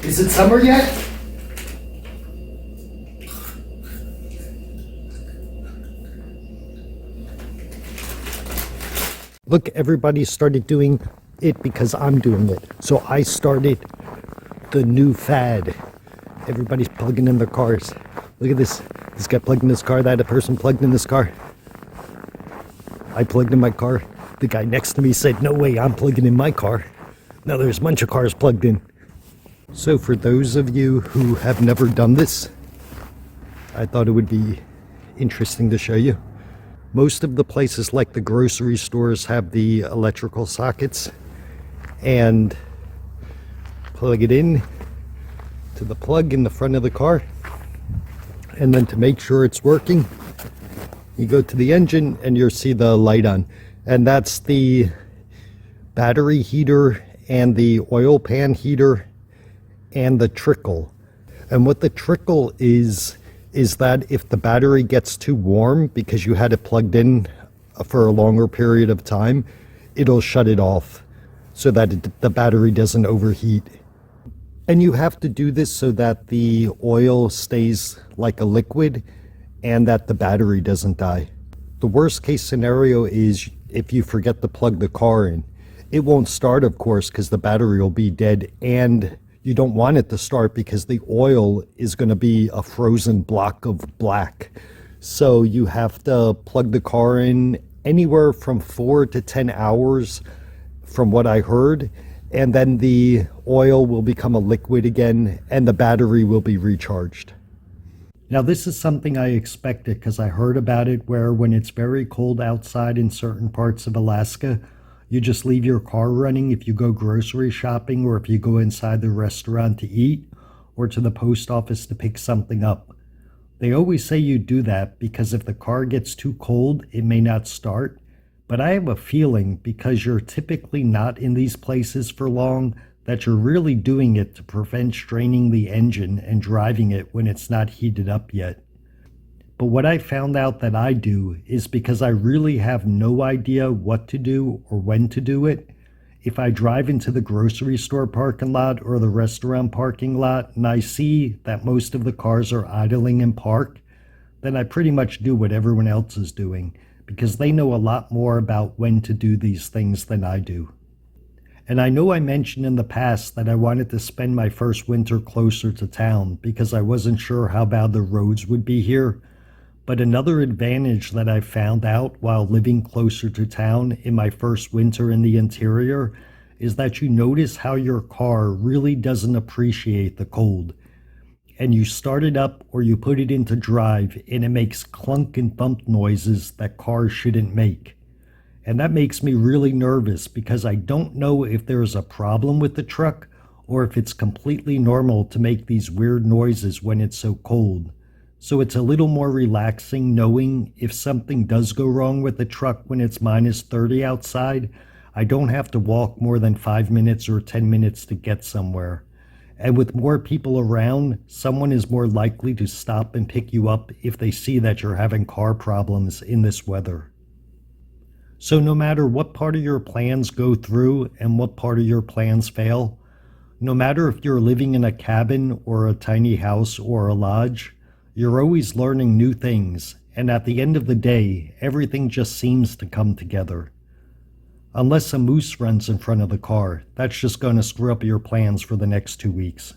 Is it summer yet? Look, everybody started doing it because I'm doing it. So I started the new fad. Everybody's plugging in their cars. Look at this. This guy plugged in his car. That person plugged in his car. I plugged in my car. The guy next to me said, no way, I'm plugging in my car. Now there's a bunch of cars plugged in. So for those of you who have never done this, I thought it would be interesting to show you. Most of the places like the grocery stores have the electrical sockets, and plug it in to the plug in the front of the car, and then to make sure it's working, you go to the engine and you'll see the light on, and that's the battery heater and the oil pan heater and the trickle. And what the trickle is that if the battery gets too warm because you had it plugged in for a longer period of time, it'll shut it off so that the battery doesn't overheat. And you have to do this so that the oil stays like a liquid and that the battery doesn't die. The worst case scenario is if you forget to plug the car in. It won't start, of course, because the battery will be dead, and you don't want it to start because the oil is going to be a frozen block of black. So you have to plug the car in anywhere from 4 to 10 hours from what I heard, and then the oil will become a liquid again and the battery will be recharged. Now this is something I expected because I heard about it, where when it's very cold outside in certain parts of Alaska, you just leave your car running if you go grocery shopping, or if you go inside the restaurant to eat, or to the post office to pick something up. They always say you do that because if the car gets too cold, it may not start. But I have a feeling, because you're typically not in these places for long, that you're really doing it to prevent straining the engine and driving it when it's not heated up yet. But what I found out that I do is, because I really have no idea what to do or when to do it, if I drive into the grocery store parking lot or the restaurant parking lot and I see that most of the cars are idling in park, then I pretty much do what everyone else is doing, because they know a lot more about when to do these things than I do. And I know I mentioned in the past that I wanted to spend my first winter closer to town because I wasn't sure how bad the roads would be here. But another advantage that I found out while living closer to town in my first winter in the interior is that you notice how your car really doesn't appreciate the cold. And you start it up or you put it into drive and it makes clunk and thump noises that cars shouldn't make. And that makes me really nervous because I don't know if there's a problem with the truck or if it's completely normal to make these weird noises when it's so cold. So it's a little more relaxing knowing if something does go wrong with the truck when it's minus 30 outside, I don't have to walk more than 5 minutes or 10 minutes to get somewhere. And with more people around, someone is more likely to stop and pick you up if they see that you're having car problems in this weather. So no matter what part of your plans go through and what part of your plans fail, no matter if you're living in a cabin or a tiny house or a lodge, you're always learning new things, and at the end of the day, everything just seems to come together. Unless a moose runs in front of the car, that's just going to screw up your plans for the next 2 weeks.